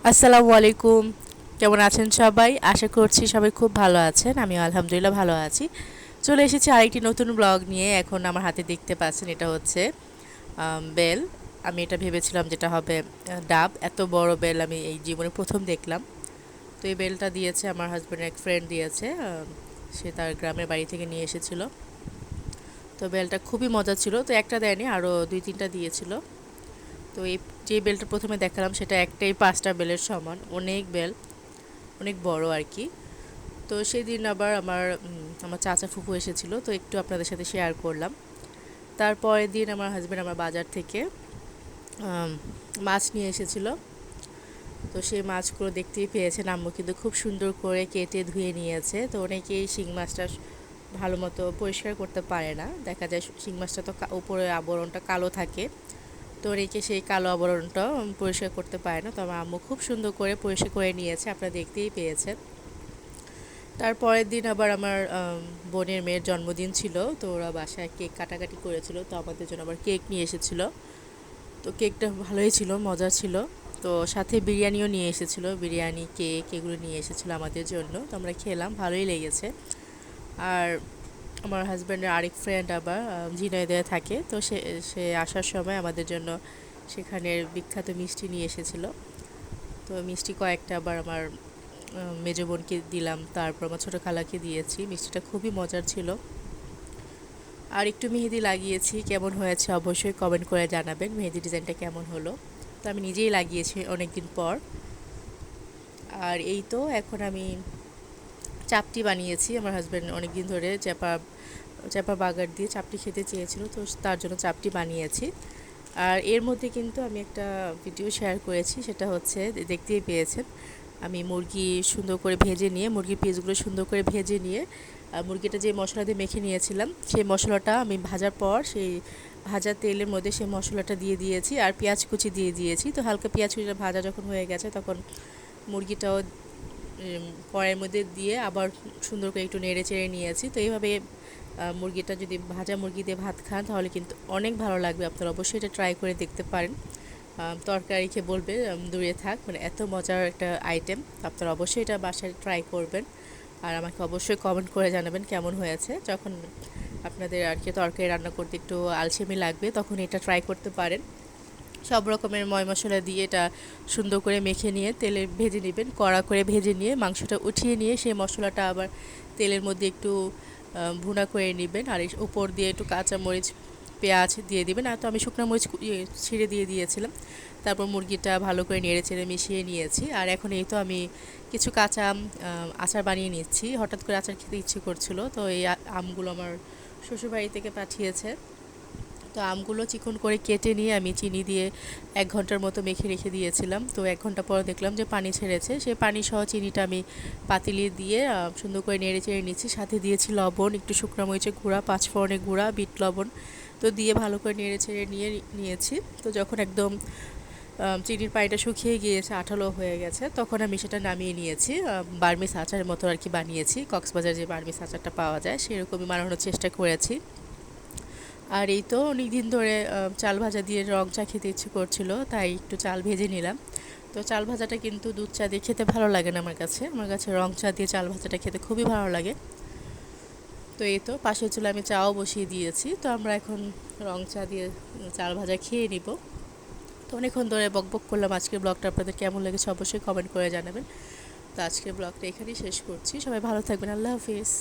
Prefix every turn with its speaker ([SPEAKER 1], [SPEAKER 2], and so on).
[SPEAKER 1] আসসালামু আলাইকুম। কেমন আছেন সবাই? আশা করছি সবাই খুব ভালো আছেন। আমিও আলহামদুলিল্লাহ ভালো আছি। চলে এসেছি আরেকটি নতুন ব্লগ নিয়ে। এখন আমার হাতে দেখতে পাচ্ছেন এটা হচ্ছে বেল। আমি এটা ভেবেছিলাম যেটা হবে ডাব। এত বড় বেল আমি এই জীবনে প্রথম দেখলাম। তো এই বেলটা দিয়েছে আমার হাজব্যান্ডের এক ফ্রেন্ড দিয়েছে। সে তার গ্রামের বাড়ি থেকে নিয়ে এসেছিল। তো বেলটা খুবই মজা ছিল। তো একটা দেয়নি, আরও ২-৩টা দিয়েছিল। তো এই যে বেলটা প্রথমে দেখালাম সেটা একটাই ৫টা বেলের সমান, অনেক বেল, অনেক বড় আর কি। তো সেদিন আবার আমার চাচা ফুফু এসেছিল, তো একটু আপনাদের সাথে শেয়ার করলাম। তারপরের দিন আমার হাজব্যান্ড আমার বাজার থেকে আম, মাছ নিয়ে এসেছিল। তো সেই মাছগুলো দেখতেই পেয়েছেন, আম্মু কিন্তু খুব সুন্দর করে কেটে ধুয়ে নিয়েছে। তো অনেকেই শিং মাছটা ভালো মতো পরিষ্কার করতে পারে না, দেখা যায় শিং মাছটা তো উপরে আবরণটা কালো থাকে। তো রেখে সেই কালো আবরণটা পরিষ্কার করতে পারে না, তো আমার আম্মু খুব সুন্দর করে পরিষ্কার করে নিয়েছে, আপনারা দেখতেই পেয়েছেন। তারপরের দিন আবার আমার বোনের মেয়ের জন্মদিন ছিল, তো ওরা বাসায় কেক কাটাকাটি করেছিল, তো আমাদের জন্য আবার কেক নিয়ে এসেছিলো। তো কেকটা ভালোই ছিল, মজা ছিল। তো সাথে বিরিয়ানিও নিয়ে এসেছিলো, বিরিয়ানি কেক এগুলো নিয়ে এসেছিলো আমাদের জন্য, তো আমরা খেলাম, ভালোই লেগেছে। আর আমার হাজব্যান্ডের আরেক ফ্রেন্ড আবার ঝিনাইদহে থাকে, তো সে সে আসার সময় আমাদের জন্য সেখানের বিখ্যাত মিষ্টি নিয়ে এসেছিলো। তো মিষ্টি কয়েকটা আবার আমার মেজো বোনকে দিলাম, তারপর আমার ছোটো খালাকে দিয়েছি। মিষ্টিটা খুবই মজার ছিল। আর একটু মেহেদি লাগিয়েছি, কেমন হয়েছে অবশ্যই কমেন্ট করে জানাবেন মেহেদি ডিজাইনটা কেমন হলো। তো আমি নিজেই লাগিয়েছি অনেক দিন পর। আর এই তো এখন আমি চাপটি বানিয়েছি। আমার হাজব্যান্ড অনেক দিন ধরে চ্যাপা চ্যাপা বাগার দিয়ে চাপটি খেতে চেয়েছিল, তো তার জন্য চাপটি বানিয়েছি। আর এর মধ্যে কিন্তু আমি একটা ভিডিও শেয়ার করেছি, সেটা হচ্ছে দেখতেই পেয়েছেন, আমি মুরগি সুন্দর করে ভেজে নিয়ে, মুরগির পিসগুলো সুন্দর করে ভেজে নিয়ে মুরগিটা যে মশলা দিয়ে মেখে নিয়েছিলাম সেই মশলাটা আমি ভাজার পর সেই ভাজা তেলের মধ্যে সেই মশলাটা দিয়ে দিয়েছি, আর পেঁয়াজ কুচি দিয়ে দিয়েছি। তো হালকা পেঁয়াজ কুচিটা ভাজা যখন হয়ে গেছে তখন মুরগিটাও কড়াইয়ের মধ্যে দিয়ে আবার সুন্দর করে একটু নেড়ে চেড়ে নিয়েছি। তো এইভাবে মুরগিটা যদি ভাজা মুরগি দিয়ে ভাত খান তাহলে কিন্তু অনেক ভালো লাগবে, আপনারা অবশ্যই এটা ট্রাই করে দেখতে পারেন। তরকারি খেয়ে বলবে দূরে থাক, মানে এত মজার একটা আইটেম, আপনারা অবশ্যই এটা বাসায় ট্রাই করবেন। আর আমাকে অবশ্যই কমেন্ট করে জানাবেন কেমন হয়েছে। যখন আপনাদের আর কি তরকারি রান্না করতে একটু আলসেমি লাগবে তখন এটা ট্রাই করতে পারেন। সব রকমের ময় মশলা দিয়ে এটা সুন্দর করে মেখে নিয়ে তেলে ভেজে নেবেন, কড়া করে ভেজে নিয়ে মাংসটা উঠিয়ে নিয়ে সেই মশলাটা আবার তেলের মধ্যে একটু ভুনা করে নেবেন, আর উপর দিয়ে একটু কাঁচা মরিচ পেঁয়াজ দিয়ে দিবেন। আর তো আমি শুকনো মরিচ ছিঁড়ে দিয়ে দিয়েছিলাম। তারপর মুরগিটা ভালো করে নেড়ে চেড়ে মিশিয়ে নিয়েছি। আর এখন এই তো আমি কিছু কাঁচা আচার বানিয়ে নিচ্ছি, হঠাৎ করে আচার খেতে ইচ্ছে করছিল, তো এই আমগুলো আমার শ্বশুরবাড়ি থেকে পাঠিয়েছে। তো আমগুলো চিকন করে কেটে নিয়ে আমি চিনি দিয়ে ১ ঘন্টার মতো মেখে রেখে দিয়েছিলাম। তো ১ ঘন্টা পর দেখলাম যে পানি ছেড়েছে, সেই পানি সহ চিনিটা আমি পাতিলে দিয়ে সুন্দর করে নেড়ে চেড়ে নিচ্ছি। সাথে দিয়েছি লবণ, একটু শুকনো মরিচের গুঁড়া, পাঁচফোড়নের গুঁড়া, বিট লবণ। তো দিয়ে ভালো করে নেড়ে চেড়ে নিয়েছি। তো যখন একদম চিনির পানিটা শুকিয়ে গিয়েছে, আঠালো হয়ে গেছে, তখন আমি সেটা নামিয়ে নিয়েছি। বার্মিস আচারের মতো আর কি বানিয়েছি, কক্সবাজার যে বার্মিস আচারটা পাওয়া যায় সেরকমই বানানোর চেষ্টা করেছি। আর এই তো অনেক দিন ধরে চাল ভাজা দিয়ে রং চা খেতে ইচ্ছে করছিল, তাই একটু চাল ভেজে নিলাম। তো চাল ভাজাটা কিন্তু দুধ চা দিয়ে খেতে ভালো লাগে না আমার কাছে রং চা দিয়ে চাল ভাজাটা খেতে খুবই ভালো লাগে। তো এই তো পাশের চুলে আমি চাও বসিয়ে দিয়েছি, তো আমরা এখন রং চা দিয়ে চাল ভাজা খেয়ে নিব। তো অনেকক্ষণ ধরে বকবক করলাম, আজকের ব্লগটা আপনাদের কেমন লেগেছে অবশ্যই কমেন্ট করে জানাবেন। তো আজকের ব্লগটা এখানেই শেষ করছি, সবাই ভালো থাকবেন, আল্লাহ হাফিজ।